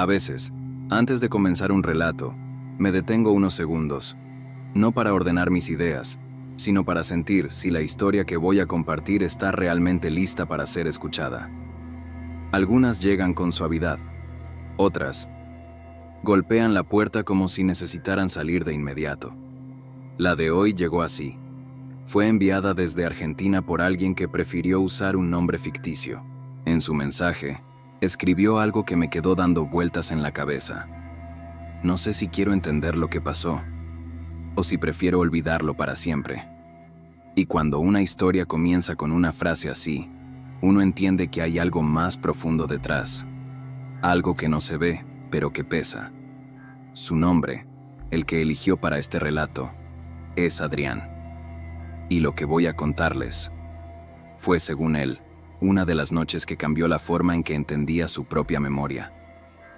A veces, antes de comenzar un relato, me detengo unos segundos, no para ordenar mis ideas, sino para sentir si la historia que voy a compartir está realmente lista para ser escuchada. Algunas llegan con suavidad, otras golpean la puerta como si necesitaran salir de inmediato. La de hoy llegó así. Fue enviada desde Argentina por alguien que prefirió usar un nombre ficticio. En su mensaje, escribió algo que me quedó dando vueltas en la cabeza. No sé si quiero entender lo que pasó, o si prefiero olvidarlo para siempre. Y cuando una historia comienza con una frase así, uno entiende que hay algo más profundo detrás. Algo que no se ve, pero que pesa. Su nombre, el que eligió para este relato, es Adrián. Y lo que voy a contarles fue, según él, una de las noches que cambió la forma en que entendía su propia memoria.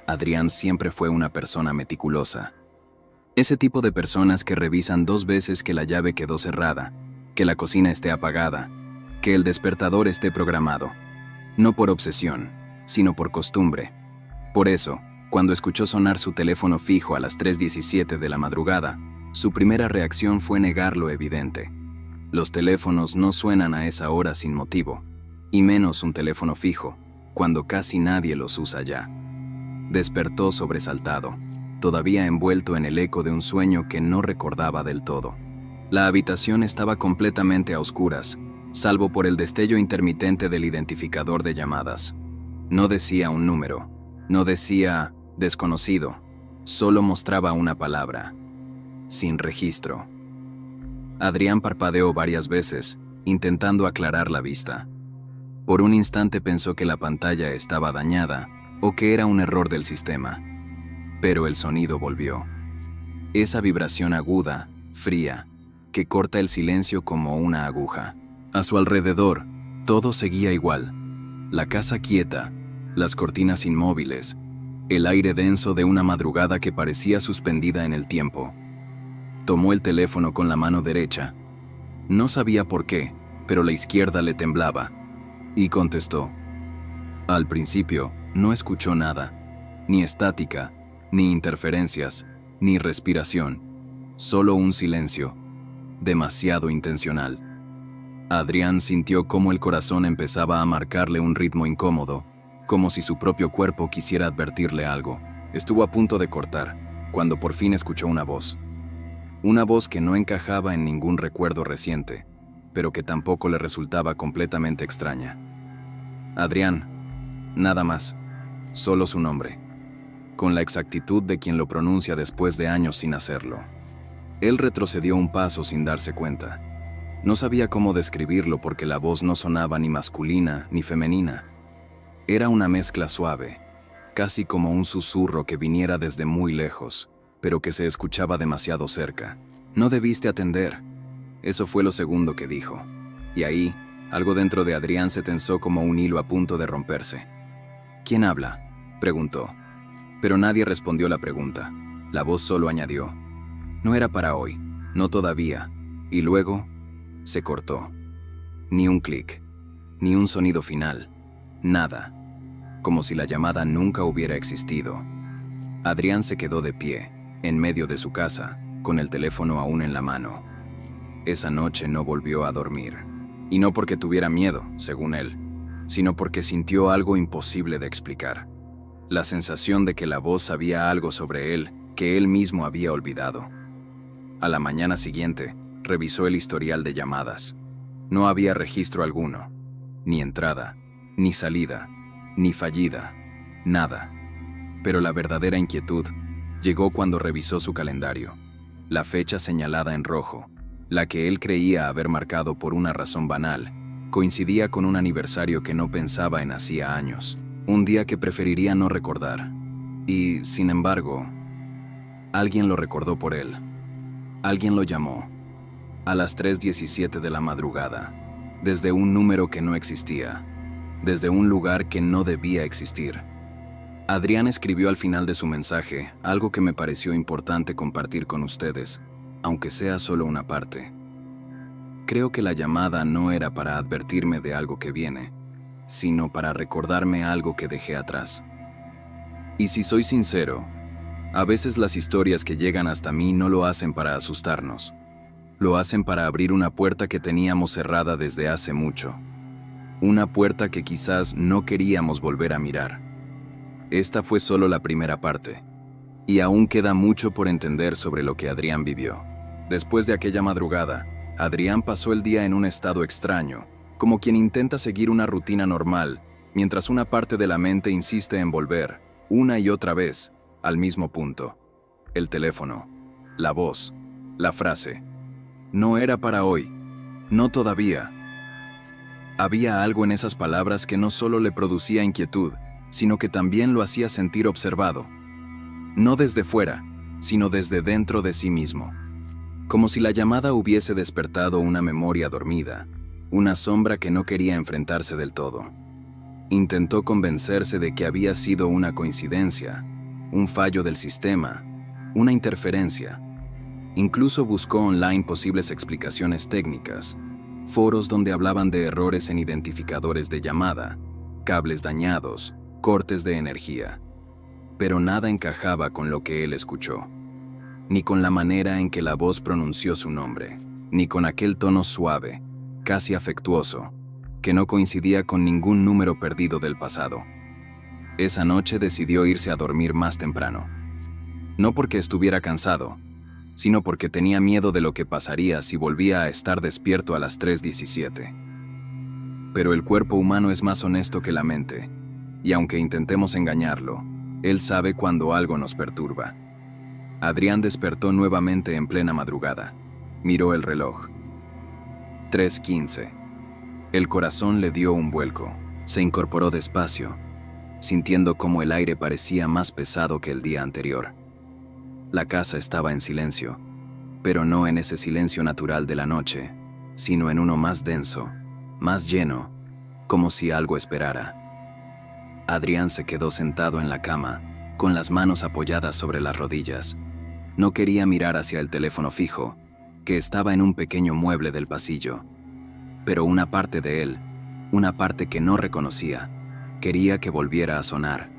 Adrián siempre fue una persona meticulosa. Ese tipo de personas que revisan 2 veces que la llave quedó cerrada, que la cocina esté apagada, que el despertador esté programado. No por obsesión, sino por costumbre. Por eso, cuando escuchó sonar su teléfono fijo a las 3:17 de la madrugada, su primera reacción fue negar lo evidente. Los teléfonos no suenan a esa hora sin motivo, y menos un teléfono fijo, cuando casi nadie los usa ya. Despertó sobresaltado, todavía envuelto en el eco de un sueño que no recordaba del todo. La habitación estaba completamente a oscuras, salvo por el destello intermitente del identificador de llamadas. No decía un número, no decía desconocido, solo mostraba una palabra: sin registro. Adrián parpadeó varias veces, intentando aclarar la vista. Por un instante pensó que la pantalla estaba dañada o que era un error del sistema. Pero el sonido volvió. Esa vibración aguda, fría, que corta el silencio como una aguja. A su alrededor, todo seguía igual. La casa quieta, las cortinas inmóviles, el aire denso de una madrugada que parecía suspendida en el tiempo. Tomó el teléfono con la mano derecha. No sabía por qué, pero la izquierda le temblaba. Y contestó. Al principio, no escuchó nada. Ni estática, ni interferencias, ni respiración. Solo un silencio, demasiado intencional. Adrián sintió cómo el corazón empezaba a marcarle un ritmo incómodo, como si su propio cuerpo quisiera advertirle algo. Estuvo a punto de cortar, cuando por fin escuchó una voz. Una voz que no encajaba en ningún recuerdo reciente, pero que tampoco le resultaba completamente extraña. Adrián, nada más, solo su nombre, con la exactitud de quien lo pronuncia después de años sin hacerlo. Él retrocedió un paso sin darse cuenta. No sabía cómo describirlo porque la voz no sonaba ni masculina ni femenina. Era una mezcla suave, casi como un susurro que viniera desde muy lejos, pero que se escuchaba demasiado cerca. No debiste atender. Eso fue lo segundo que dijo. Y ahí, algo dentro de Adrián se tensó como un hilo a punto de romperse. ¿Quién habla?, preguntó. Pero nadie respondió la pregunta. La voz solo añadió. No era para hoy, no todavía. Y luego, se cortó. Ni un clic, ni un sonido final, nada. Como si la llamada nunca hubiera existido. Adrián se quedó de pie, en medio de su casa, con el teléfono aún en la mano. Esa noche no volvió a dormir. Y no porque tuviera miedo, según él, sino porque sintió algo imposible de explicar. La sensación de que la voz sabía algo sobre él que él mismo había olvidado. A la mañana siguiente, revisó el historial de llamadas. No había registro alguno, ni entrada, ni salida, ni fallida, nada. Pero la verdadera inquietud llegó cuando revisó su calendario. La fecha señalada en rojo, la que él creía haber marcado por una razón banal, coincidía con un aniversario que no pensaba en hacía años, un día que preferiría no recordar. Y, sin embargo, alguien lo recordó por él. Alguien lo llamó, a las 3:17 de la madrugada, desde un número que no existía, desde un lugar que no debía existir. Adrián escribió al final de su mensaje algo que me pareció importante compartir con ustedes, aunque sea solo una parte. Creo que la llamada no era para advertirme de algo que viene, sino para recordarme algo que dejé atrás. Y si soy sincero, a veces las historias que llegan hasta mí no lo hacen para asustarnos. Lo hacen para abrir una puerta que teníamos cerrada desde hace mucho. Una puerta que quizás no queríamos volver a mirar. Esta fue solo la primera parte. Y aún queda mucho por entender sobre lo que Adrián vivió. Después de aquella madrugada, Adrián pasó el día en un estado extraño, como quien intenta seguir una rutina normal, mientras una parte de la mente insiste en volver, una y otra vez, al mismo punto. El teléfono, la voz, la frase. No era para hoy, no todavía. Había algo en esas palabras que no solo le producía inquietud, sino que también lo hacía sentir observado. No desde fuera, sino desde dentro de sí mismo. Como si la llamada hubiese despertado una memoria dormida, una sombra que no quería enfrentarse del todo. Intentó convencerse de que había sido una coincidencia, un fallo del sistema, una interferencia. Incluso buscó online posibles explicaciones técnicas, foros donde hablaban de errores en identificadores de llamada, cables dañados, cortes de energía. Pero nada encajaba con lo que él escuchó. Ni con la manera en que la voz pronunció su nombre, ni con aquel tono suave, casi afectuoso, que no coincidía con ningún número perdido del pasado. Esa noche decidió irse a dormir más temprano. No porque estuviera cansado, sino porque tenía miedo de lo que pasaría si volvía a estar despierto a las 3:17. Pero el cuerpo humano es más honesto que la mente, y aunque intentemos engañarlo, él sabe cuando algo nos perturba. Adrián despertó nuevamente en plena madrugada. Miró el reloj. 3:15. El corazón le dio un vuelco. Se incorporó despacio, sintiendo cómo el aire parecía más pesado que el día anterior. La casa estaba en silencio, pero no en ese silencio natural de la noche, sino en uno más denso, más lleno, como si algo esperara. Adrián se quedó sentado en la cama, con las manos apoyadas sobre las rodillas. No quería mirar hacia el teléfono fijo, que estaba en un pequeño mueble del pasillo. Pero una parte de él, una parte que no reconocía, quería que volviera a sonar.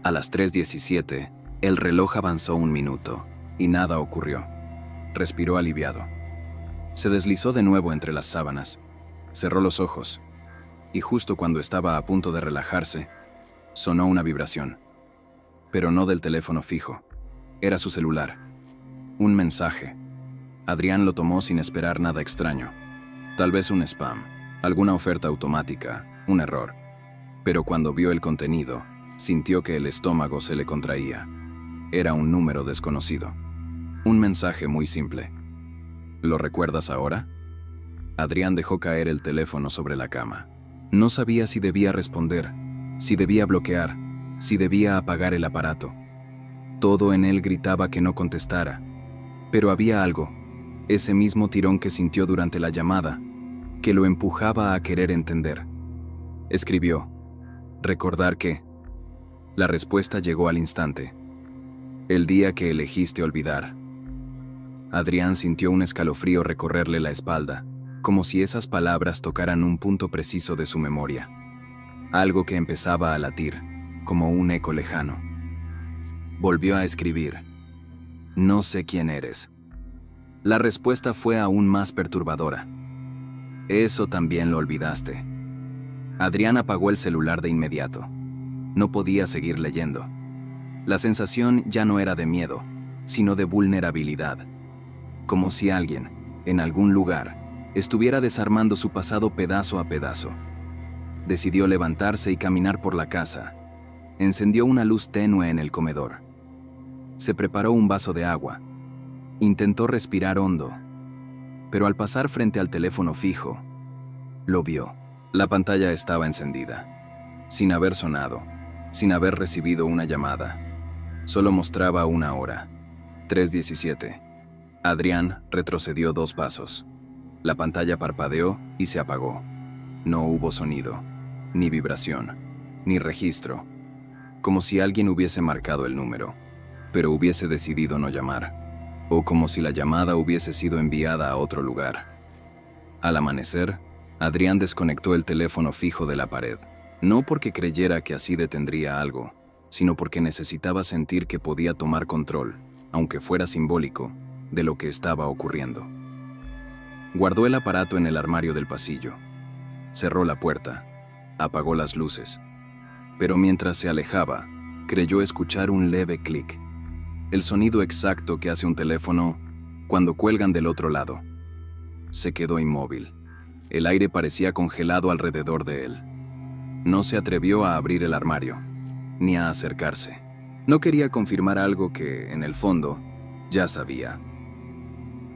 A las 3:17, el reloj avanzó 1 minuto, y nada ocurrió. Respiró aliviado. Se deslizó de nuevo entre las sábanas, cerró los ojos, y justo cuando estaba a punto de relajarse, sonó una vibración. Pero no del teléfono fijo. Era su celular. Un mensaje. Adrián lo tomó sin esperar nada extraño. Tal vez un spam, alguna oferta automática, un error. Pero cuando vio el contenido, sintió que el estómago se le contraía. Era un número desconocido. Un mensaje muy simple. ¿Lo recuerdas ahora? Adrián dejó caer el teléfono sobre la cama. No sabía si debía responder, si debía bloquear, si debía apagar el aparato. Todo en él gritaba que no contestara. Pero había algo, ese mismo tirón que sintió durante la llamada, que lo empujaba a querer entender. Escribió: «Recordar que». La respuesta llegó al instante. «El día que elegiste olvidar». Adrián sintió un escalofrío recorrerle la espalda, como si esas palabras tocaran un punto preciso de su memoria. Algo que empezaba a latir, como un eco lejano. Volvió a escribir: «No sé quién eres». La respuesta fue aún más perturbadora. «Eso también lo olvidaste». Adrián apagó el celular de inmediato. No podía seguir leyendo. La sensación ya no era de miedo, sino de vulnerabilidad. Como si alguien, en algún lugar, estuviera desarmando su pasado pedazo a pedazo. Decidió levantarse y caminar por la casa. Encendió una luz tenue en el comedor. Se preparó un vaso de agua. Intentó respirar hondo, pero al pasar frente al teléfono fijo, lo vio. La pantalla estaba encendida, sin haber sonado, sin haber recibido una llamada. Solo mostraba una hora, 3:17. Adrián retrocedió 2 pasos. La pantalla parpadeó y se apagó. No hubo sonido, ni vibración, ni registro, como si alguien hubiese marcado el número, pero hubiese decidido no llamar, o como si la llamada hubiese sido enviada a otro lugar. Al amanecer, Adrián desconectó el teléfono fijo de la pared, no porque creyera que así detendría algo, sino porque necesitaba sentir que podía tomar control, aunque fuera simbólico, de lo que estaba ocurriendo. Guardó el aparato en el armario del pasillo. Cerró la puerta. Apagó las luces. Pero mientras se alejaba, creyó escuchar un leve clic. El sonido exacto que hace un teléfono cuando cuelgan del otro lado. Se quedó inmóvil. El aire parecía congelado alrededor de él. No se atrevió a abrir el armario, ni a acercarse. No quería confirmar algo que, en el fondo, ya sabía.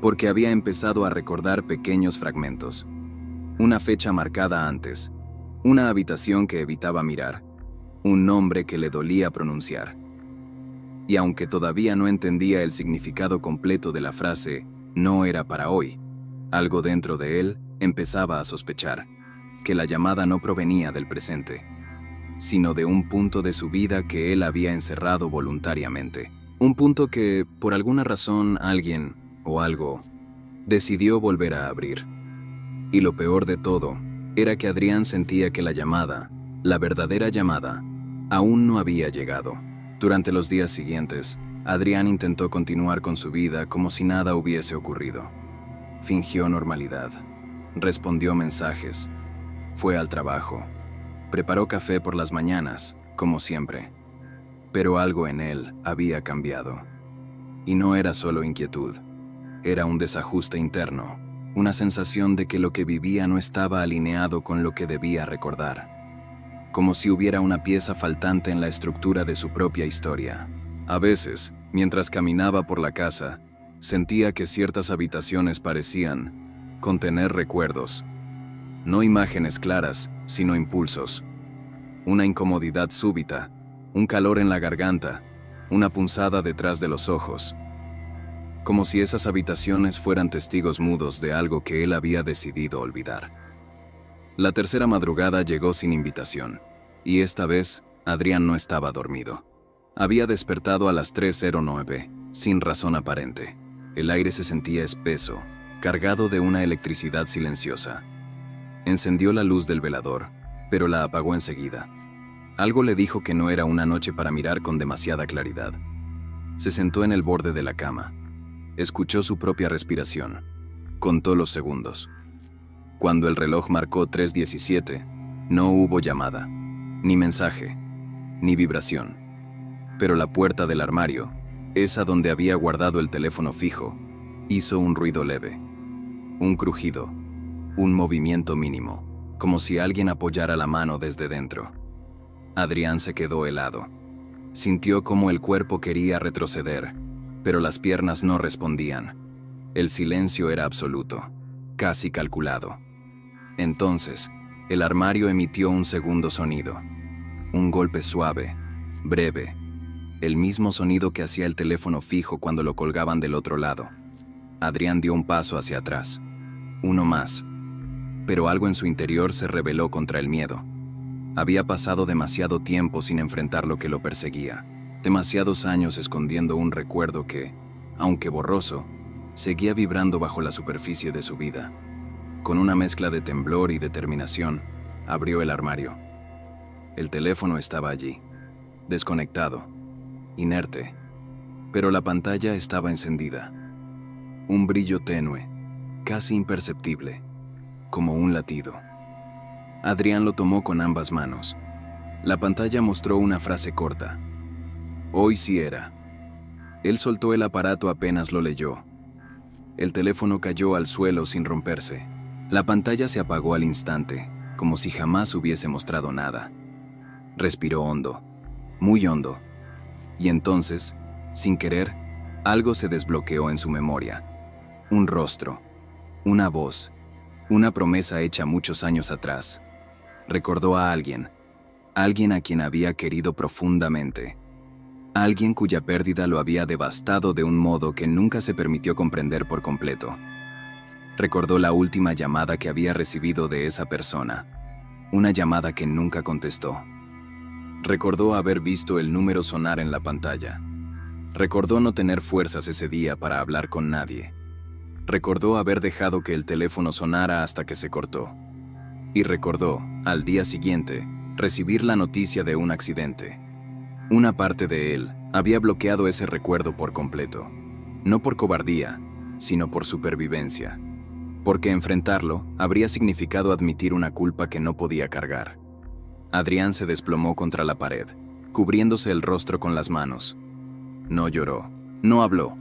Porque había empezado a recordar pequeños fragmentos. Una fecha marcada antes, una habitación que evitaba mirar, un nombre que le dolía pronunciar. Y aunque todavía no entendía el significado completo de la frase «no era para hoy», algo dentro de él empezaba a sospechar que la llamada no provenía del presente, sino de un punto de su vida que él había encerrado voluntariamente. Un punto que, por alguna razón, alguien o algo decidió volver a abrir. Y lo peor de todo era que Adrián sentía que la llamada, la verdadera llamada, aún no había llegado. Durante los días siguientes, Adrián intentó continuar con su vida como si nada hubiese ocurrido. Fingió normalidad, respondió mensajes, fue al trabajo, preparó café por las mañanas, como siempre. Pero algo en él había cambiado. Y no era solo inquietud, era un desajuste interno, una sensación de que lo que vivía no estaba alineado con lo que debía recordar. Como si hubiera una pieza faltante en la estructura de su propia historia. A veces, mientras caminaba por la casa, sentía que ciertas habitaciones parecían contener recuerdos. No imágenes claras, sino impulsos. Una incomodidad súbita, un calor en la garganta, una punzada detrás de los ojos. Como si esas habitaciones fueran testigos mudos de algo que él había decidido olvidar. La tercera madrugada llegó sin invitación, y esta vez Adrián no estaba dormido. Había despertado a las 3:09, sin razón aparente. El aire se sentía espeso, cargado de una electricidad silenciosa. Encendió la luz del velador, pero la apagó enseguida. Algo le dijo que no era una noche para mirar con demasiada claridad. Se sentó en el borde de la cama. Escuchó su propia respiración. Contó los segundos. Cuando el reloj marcó 3:17, no hubo llamada, ni mensaje, ni vibración. Pero la puerta del armario, esa donde había guardado el teléfono fijo, hizo un ruido leve. Un crujido. Un movimiento mínimo, como si alguien apoyara la mano desde dentro. Adrián se quedó helado. Sintió cómo el cuerpo quería retroceder, pero las piernas no respondían. El silencio era absoluto, casi calculado. Entonces, el armario emitió un segundo sonido. Un golpe suave, breve, el mismo sonido que hacía el teléfono fijo cuando lo colgaban del otro lado. Adrián dio un paso hacia atrás. Uno más. Pero algo en su interior se rebeló contra el miedo. Había pasado demasiado tiempo sin enfrentar lo que lo perseguía, demasiados años escondiendo un recuerdo que, aunque borroso, seguía vibrando bajo la superficie de su vida. Con una mezcla de temblor y determinación, abrió el armario. El teléfono estaba allí, desconectado, inerte, pero la pantalla estaba encendida. Un brillo tenue, casi imperceptible, como un latido. Adrián lo tomó con ambas manos. La pantalla mostró una frase corta. Hoy sí era. Él soltó el aparato apenas lo leyó. El teléfono cayó al suelo sin romperse. La pantalla se apagó al instante, como si jamás hubiese mostrado nada. Respiró hondo, muy hondo. Y entonces, sin querer, algo se desbloqueó en su memoria. Un rostro, una voz, una promesa hecha muchos años atrás. Recordó a alguien a quien había querido profundamente. Alguien cuya pérdida lo había devastado de un modo que nunca se permitió comprender por completo. Recordó la última llamada que había recibido de esa persona, una llamada que nunca contestó. Recordó haber visto el número sonar en la pantalla. Recordó no tener fuerzas ese día para hablar con nadie. Recordó haber dejado que el teléfono sonara hasta que se cortó. Y recordó, al día siguiente, recibir la noticia de un accidente. Una parte de él había bloqueado ese recuerdo por completo, no por cobardía, sino por supervivencia, porque enfrentarlo habría significado admitir una culpa que no podía cargar. Adrián se desplomó contra la pared, cubriéndose el rostro con las manos. No lloró, no habló,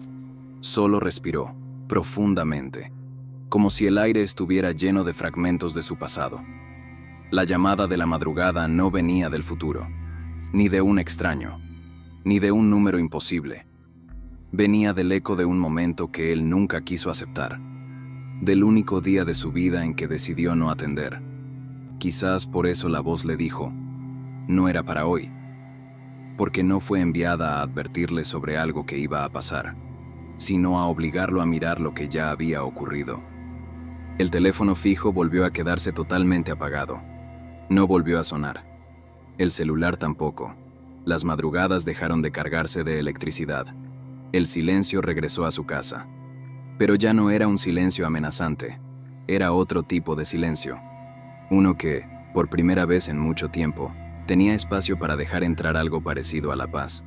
solo respiró, profundamente, como si el aire estuviera lleno de fragmentos de su pasado. La llamada de la madrugada no venía del futuro, ni de un extraño, ni de un número imposible. Venía del eco de un momento que él nunca quiso aceptar, del único día de su vida en que decidió no atender. Quizás por eso la voz le dijo, no era para hoy, porque no fue enviada a advertirle sobre algo que iba a pasar, sino a obligarlo a mirar lo que ya había ocurrido. El teléfono fijo volvió a quedarse totalmente apagado. No volvió a sonar. El celular tampoco. Las madrugadas dejaron de cargarse de electricidad. El silencio regresó a su casa. Pero ya no era un silencio amenazante. Era otro tipo de silencio. Uno que, por primera vez en mucho tiempo, tenía espacio para dejar entrar algo parecido a la paz.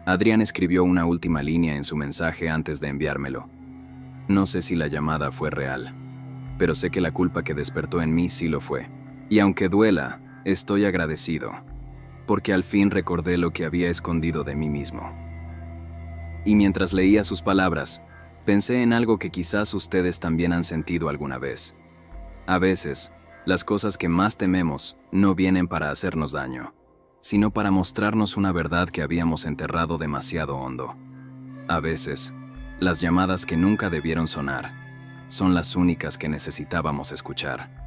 Adrián escribió una última línea en su mensaje antes de enviármelo. No sé si la llamada fue real, pero sé que la culpa que despertó en mí sí lo fue. Y aunque duela, estoy agradecido, porque al fin recordé lo que había escondido de mí mismo. Y mientras leía sus palabras, pensé en algo que quizás ustedes también han sentido alguna vez. A veces, las cosas que más tememos no vienen para hacernos daño, sino para mostrarnos una verdad que habíamos enterrado demasiado hondo. A veces, las llamadas que nunca debieron sonar son las únicas que necesitábamos escuchar.